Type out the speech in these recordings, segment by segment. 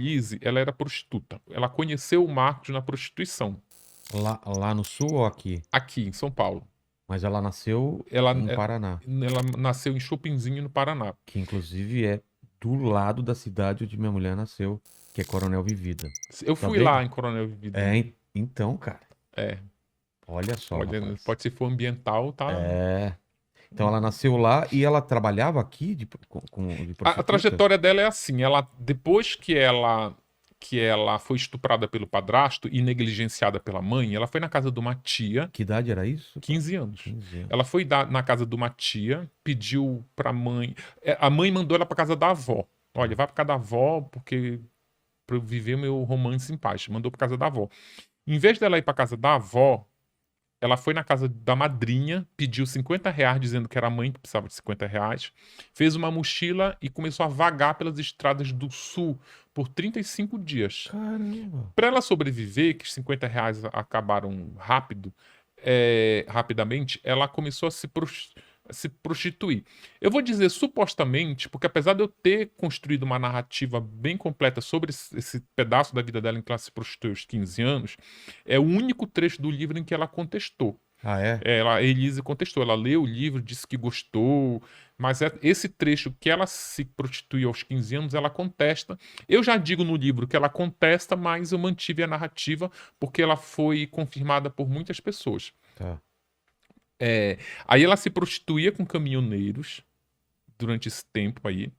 Elise, ela era prostituta. Ela conheceu o Marcos na prostituição, Lá no sul ou aqui? aqui em São Paulo. Mas ela nasceu Ela, no é- Paraná, ela nasceu em Chopinzinho, no Paraná. que inclusive é do lado da cidade onde minha mulher nasceu, que é Coronel Vivida. Eu Tá fui vendo? lá em Coronel Vivida. Então, cara, É, olha só, olha, rapaz. pode ser for ambiental, tá? É. Então ela nasceu lá e ela trabalhava aqui de A prostituta? trajetória dela é assim, ela depois que ela foi estuprada pelo padrasto e negligenciada pela mãe, ela foi na casa de uma tia, Que idade era isso, cara? 15 anos. 15 anos. Ela foi na casa de uma tia, pediu pra mãe, a mãe mandou ela pra casa da avó. Olha, vai pra casa da avó porque pra eu viver meu romance em paz. Mandou pra casa da avó. Em vez dela ir pra casa da avó, ela foi na casa da madrinha, pediu R$ 50, dizendo que era a mãe que precisava de R$ 50, fez uma mochila e começou a vagar pelas estradas do sul por 35 dias. Caramba. Para ela sobreviver, que os R$ 50 acabaram rapidamente, ela começou a se prostituir. Eu vou dizer supostamente, porque apesar de eu ter construído uma narrativa bem completa sobre esse pedaço da vida dela em que ela se prostituiu aos 15 anos, é o único trecho do livro em que ela contestou. Ah, é? A Elise contestou, ela leu o livro, disse que gostou, mas esse trecho que ela se prostituiu aos 15 anos, ela contesta. Eu já digo no livro que ela contesta, mas eu mantive a narrativa porque ela foi confirmada por muitas pessoas. Tá. Aí ela se prostituía com caminhoneiros durante esse tempo aí,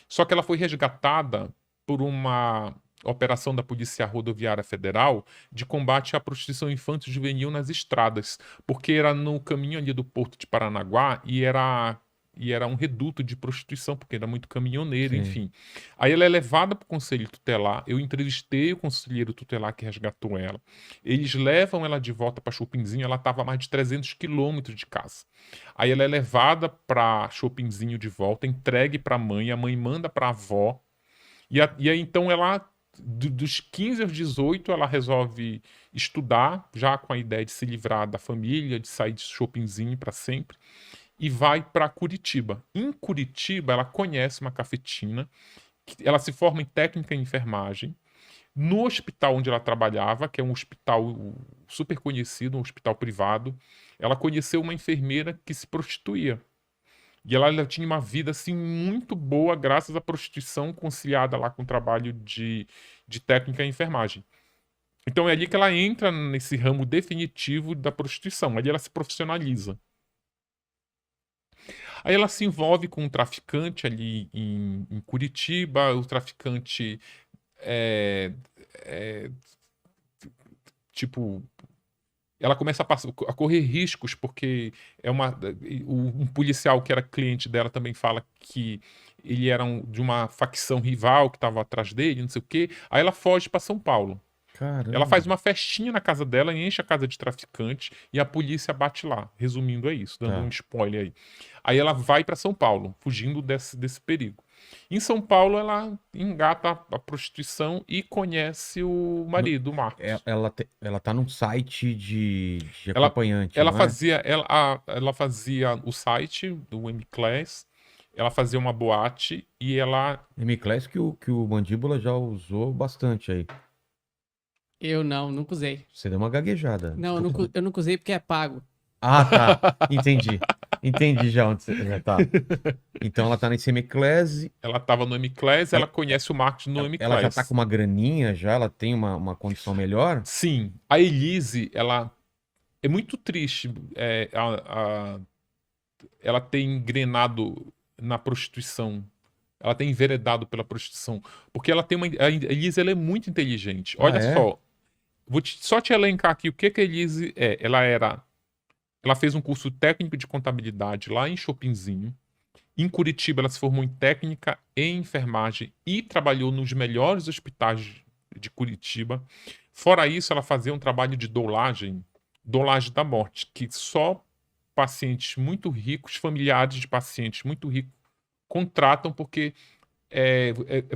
só que ela foi resgatada por uma operação da Polícia Rodoviária Federal de combate à prostituição infantil e juvenil nas estradas, porque era no caminho ali do Porto de Paranaguá e era um reduto de prostituição, porque era muito caminhoneiro, Sim. enfim. Aí ela é levada para o conselho tutelar, eu entrevistei o conselheiro tutelar que resgatou ela, eles levam ela de volta para Chopinzinho, ela estava a mais de 300 quilômetros de casa. Aí ela é levada para Chopinzinho de volta, entregue para a mãe manda para a avó, e aí então ela, dos 15 aos 18, ela resolve estudar, já com a ideia de se livrar da família, de sair de Chopinzinho para sempre, e vai para Curitiba. Em Curitiba, ela conhece uma cafetina, ela se forma em técnica em enfermagem. No hospital onde ela trabalhava, que é um hospital super conhecido, um hospital privado, ela conheceu uma enfermeira que se prostituía. E ela tinha uma vida assim muito boa graças à prostituição conciliada lá com o trabalho de técnica em enfermagem. Então é ali que ela entra nesse ramo definitivo da prostituição. Ali ela se profissionaliza. Aí ela se envolve com um traficante ali em Curitiba. O traficante é, é, tipo, ela começa a correr riscos, porque um policial que era cliente dela também fala que ele era de uma facção rival que estava atrás dele, não sei o quê. Aí ela foge para São Paulo. Ela faz Caramba. uma festinha na casa dela, enche a casa de traficante e a polícia bate lá. Resumindo, é isso, dando um Tá. spoiler aí. Aí ela vai para São Paulo, fugindo desse perigo. Em São Paulo, ela engata a prostituição e conhece o No- marido, o Marcos. ela tá num site de Ela, acompanhante, ela não é? fazia, ela fazia o site do M-Class, ela fazia uma boate e ela. M-Class que o Mandíbula já usou bastante aí. Eu não, nunca usei. Você deu uma gaguejada. Não, eu nunca usei porque é pago. Ah, tá. Entendi. Entendi já onde você já tá. Então ela tá nesse M-Class. Ela tava no M-Class, ela conhece o Marcos no Ela já tá M-Class. com uma graninha já, ela tem uma condição melhor? Sim, a Elise, ela é muito triste. Ela tem engrenado na prostituição. Ela tem enveredado pela prostituição. Porque ela tem a Elise, ela é muito inteligente. Ah, Olha é? só, vou só te elencar aqui o que a Elise é. Ela fez um curso técnico de contabilidade lá em Chopinzinho. Em Curitiba, ela se formou em técnica em enfermagem e trabalhou nos melhores hospitais de Curitiba. Fora isso, ela fazia um trabalho de dolagem da morte, que só pacientes muito ricos, familiares de pacientes muito ricos, contratam, porque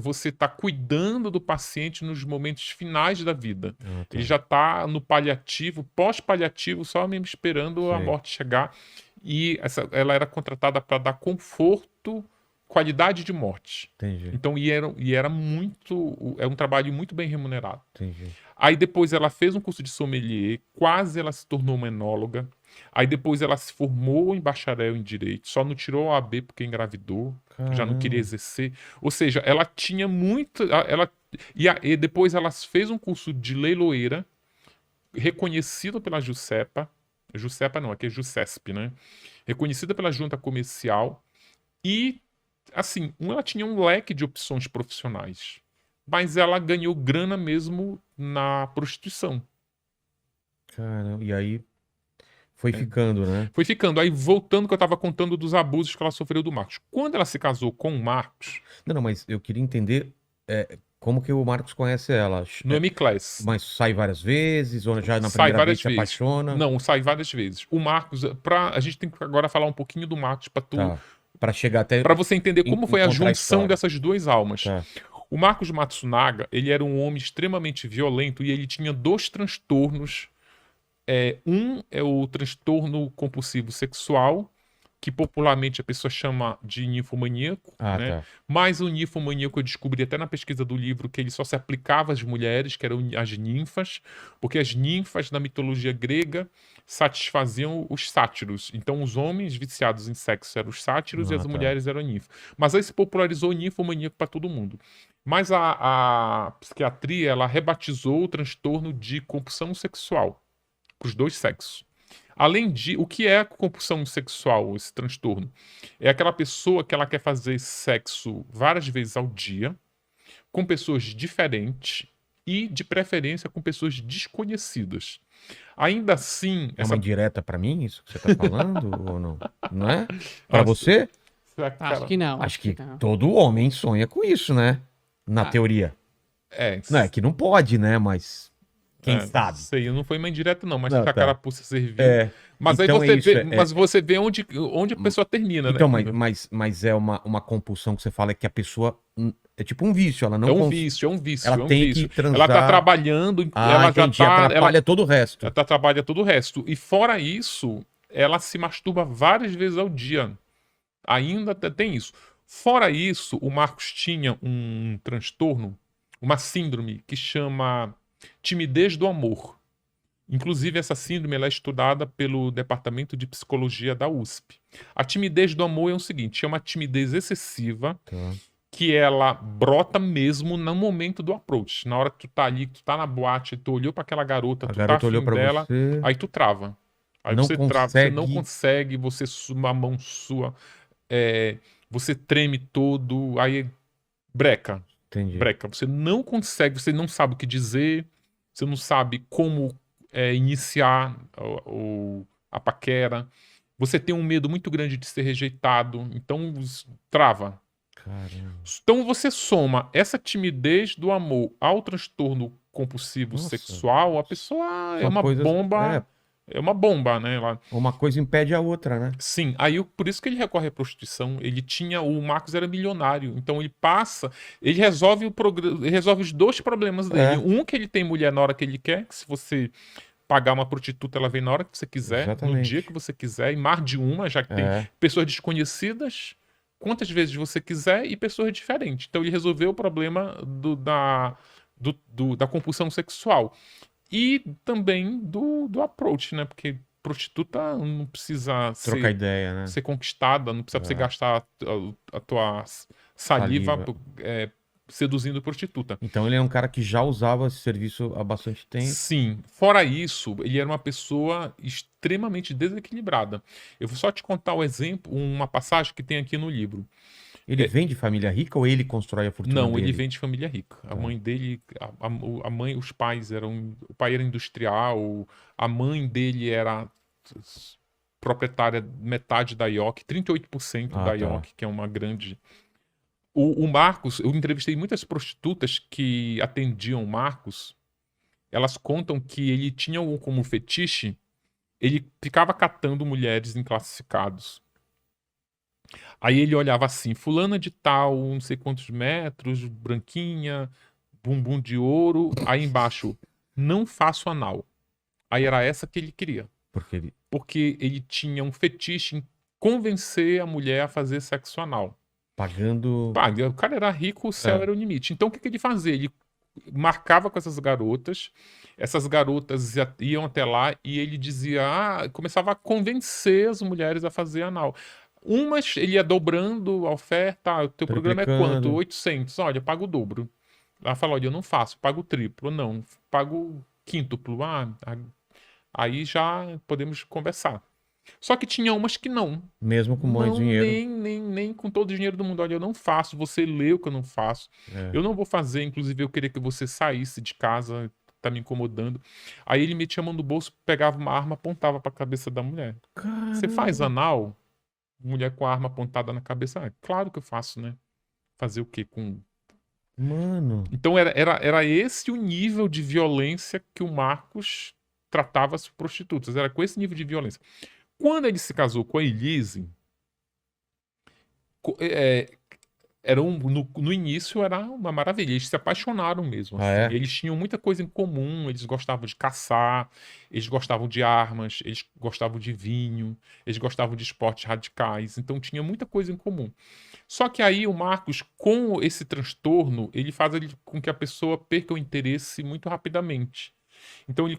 você está cuidando do paciente nos momentos finais da vida. Ah, tá. Ele já está no paliativo, pós-paliativo, só mesmo esperando a Sei. morte chegar. E ela era contratada para dar conforto qualidade de morte. Entendi, Então, e era muito. É um trabalho muito bem remunerado. entendi. Aí depois ela fez um curso de sommelier, quase ela se tornou uma enóloga. Aí depois ela se formou em bacharel em direito, só não tirou a OAB porque engravidou, já não queria Caramba. exercer. Ou seja, ela tinha muito. E depois ela fez um curso de leiloeira, reconhecido pela Juscepa. Juscepa não, aqui é Juscesp, né? Reconhecida pela junta comercial. E, assim, ela tinha um leque de opções profissionais. Mas ela ganhou grana mesmo na prostituição. Caramba. E aí foi É. ficando, né? Foi ficando. Aí, voltando que eu estava contando dos abusos que ela sofreu do Marcos. Quando ela se casou com o Marcos, Não, mas eu queria entender como que o Marcos conhece ela. no M-Class, Mas sai várias vezes, ou já na sai primeira vez várias se vezes. apaixona? Não, sai várias vezes. O Marcos, a gente tem que agora falar um pouquinho do Marcos para Tá. Pra chegar até para você entender como foi a encontrar a junção história. dessas duas almas. Tá. O Marcos Matsunaga, ele era um homem extremamente violento e ele tinha dois transtornos. Um é o transtorno compulsivo sexual, que popularmente a pessoa chama de ninfomaníaco, Ah, né? tá. Mas o ninfomaníaco eu descobri até na pesquisa do livro que ele só se aplicava às mulheres, que eram as ninfas, porque as ninfas na mitologia grega satisfaziam os sátiros. Então os homens viciados em sexo eram os sátiros e as Ah, tá. mulheres eram ninfas. Mas aí se popularizou o ninfomaníaco para todo mundo. Mas a psiquiatria, ela rebatizou o transtorno de compulsão sexual para os dois sexos. Além de, o que é a compulsão sexual, esse transtorno? É aquela pessoa que ela quer fazer sexo várias vezes ao dia, com pessoas diferentes e, de preferência, com pessoas desconhecidas. Ainda assim, É uma indireta pra mim, isso que você tá falando, ou não? Não é? Pra Nossa, você? Acho que não. Acho que não. todo homem sonha com isso, né? Na Ah. teoria. É, Não é que não pode, né? Mas quem sabe? Sei, não foi uma indireta não, mas Não, se a tá. carapuça serviu. É. Mas Então aí é você isso, vê, mas você vê onde a pessoa termina, Então, né? mas é uma compulsão que você fala que a pessoa é tipo um vício, ela não É um cons- vício, é um vício, ela é um tem vício. que transar. Ela tá trabalhando, Ah, ela já entendi, tá, atrapalha todo o resto. ela trabalha todo o resto. E fora isso, ela se masturba várias vezes ao dia. Ainda tem isso. Fora isso, o Marcos tinha um transtorno, uma síndrome que chama timidez do amor. Inclusive, essa síndrome ela é estudada pelo Departamento de Psicologia da USP. A timidez do amor é o seguinte: é uma timidez excessiva Tá. que ela brota mesmo no momento do approach. Na hora que tu tá ali, que tu tá na boate, tu olhou pra aquela garota, A tu garota tá olhou afim pra dela, você. aí tu trava. Aí Não você trava, você não consegue. consegue, uma mão sua, você treme todo, aí breca, Entendi. breca. Você não consegue, você não sabe o que dizer, você não sabe como iniciar a paquera. Você tem um medo muito grande de ser rejeitado, então trava. Caramba. Então você soma essa timidez do amor ao transtorno compulsivo Nossa. sexual, a pessoa é São uma coisas- bomba. É uma bomba, né? Uma coisa impede a outra, né? Sim, aí por isso que ele recorre à prostituição. O Marcos era milionário, então ele resolve ele resolve os dois problemas dele. É. Um, que ele tem mulher na hora que ele quer, que se você pagar uma prostituta, ela vem na hora que você quiser, no Exatamente. dia que você quiser, e mais de uma, já que tem É. pessoas desconhecidas, quantas vezes você quiser, e pessoas diferentes. Então ele resolveu o problema da compulsão sexual. E também do approach, né? Porque prostituta não precisa Trocar ideia, né? ser conquistada, não precisa você É. gastar a tua saliva Saliva. seduzindo prostituta. Então ele é um cara que já usava esse serviço há bastante tempo. Sim. Fora isso, ele era uma pessoa extremamente desequilibrada. Eu vou só te contar o exemplo, uma passagem que tem aqui no livro. Ele vem de família rica ou ele constrói a fortuna Não, dele? ele vem de família rica. A mãe dele, a mãe, os pais eram, o pai era industrial, a mãe dele era proprietária metade da IOC, 38% Ah, da tá. IOC, que é uma grande. O Marcos, eu entrevistei muitas prostitutas que atendiam o Marcos. Elas contam que ele tinha como fetiche, ele ficava catando mulheres em classificados. Aí ele olhava assim, fulana de tal, não sei quantos metros, branquinha, bumbum de ouro. Aí embaixo, não faço anal. Aí era essa que ele queria. Porque ele tinha um fetiche em convencer a mulher a fazer sexo anal. Pagando. Paga. O cara era rico, o céu É. era o limite. Então, o que ele fazia? Ele marcava com essas garotas iam até lá e ele dizia, começava a convencer as mulheres a fazer anal. Umas, ele ia dobrando a oferta, o teu programa é quanto? Triplicando. 800. Olha, eu pago o dobro. Ela fala, olha, eu não faço, pago o triplo. Não, pago o quíntuplo. Aí já podemos conversar. Só que tinha umas que não. Mesmo com muito Não, dinheiro. nem com todo o dinheiro do mundo. Olha, eu não faço, você leu que eu não faço. É. Eu não vou fazer, inclusive eu queria que você saísse de casa, tá me incomodando. Aí ele metia a mão no bolso, pegava uma arma, apontava pra cabeça da mulher. Você faz Caramba. anal? Mulher com a arma apontada na cabeça. Claro que eu faço, né? Fazer o quê com... Mano. Então era esse o nível de violência que o Marcos tratava as prostitutas. Era com esse nível de violência. Quando ele se casou com a Elise, no início era uma maravilha. Eles se apaixonaram mesmo, Ah, assim. é? Eles tinham muita coisa em comum. Eles gostavam de caçar, eles gostavam de armas, eles gostavam de vinho, eles gostavam de esportes radicais. Então tinha muita coisa em comum. Só que aí o Marcos, com esse transtorno, ele faz com que a pessoa perca o interesse muito rapidamente. Então ele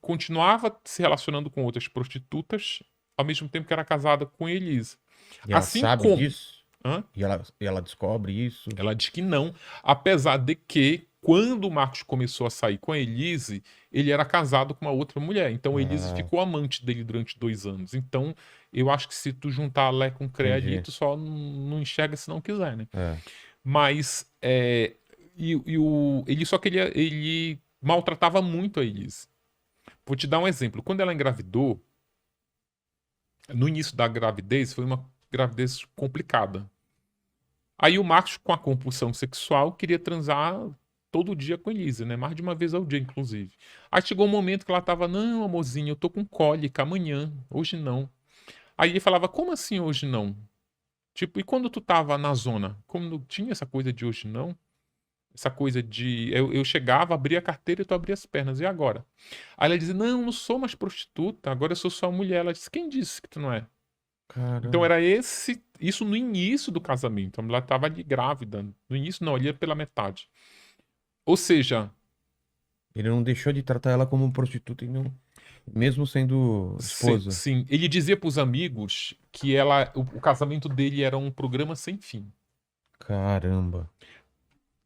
continuava se relacionando com outras prostitutas, ao mesmo tempo que era casada com Elise. E ela Assim sabe como... disso? Hã? E ela descobre isso? Ela diz que não, apesar de que, quando o Marcos começou a sair com a Elise, ele era casado com uma outra mulher. Então a Elise Ah. ficou amante dele durante 2 anos. Então eu acho que se tu juntar Lé com Cré ali, Entendi. tu só não enxerga se não quiser, né? É. Mas ele só queria, ele maltratava muito a Elise. Vou te dar um exemplo. Quando ela engravidou, no início da gravidez, foi uma gravidez complicada. Aí o Marcos, com a compulsão sexual, queria transar todo dia com a Elise, né? Mais de uma vez ao dia, inclusive. Aí chegou um momento que ela tava, não, amorzinho, eu tô com cólica amanhã, hoje não. Aí ele falava, como assim hoje não? Tipo, e quando tu tava na zona? Como não tinha essa coisa de hoje não? Essa coisa de... Eu chegava, abria a carteira e tu abria as pernas, e agora? Aí ela dizia, não sou mais prostituta, agora eu sou só mulher. Ela disse, quem disse que tu não é? Então Caramba. era isso no início do casamento. A mulher estava ali grávida. No início não, ali é pela metade. Ou seja, Ele não deixou de tratar ela como prostituta, e não... mesmo sendo esposa. sim, ele dizia para os amigos que o casamento dele era um programa sem fim. Caramba.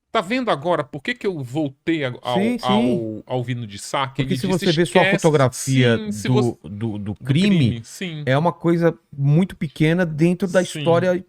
Tá vendo agora por que eu voltei Sim, sim. ao Vino de Sá? Que Porque ele se disse, você vê só a esquece, fotografia sim, se você, do do crime, sim, é uma coisa muito pequena dentro da sim. história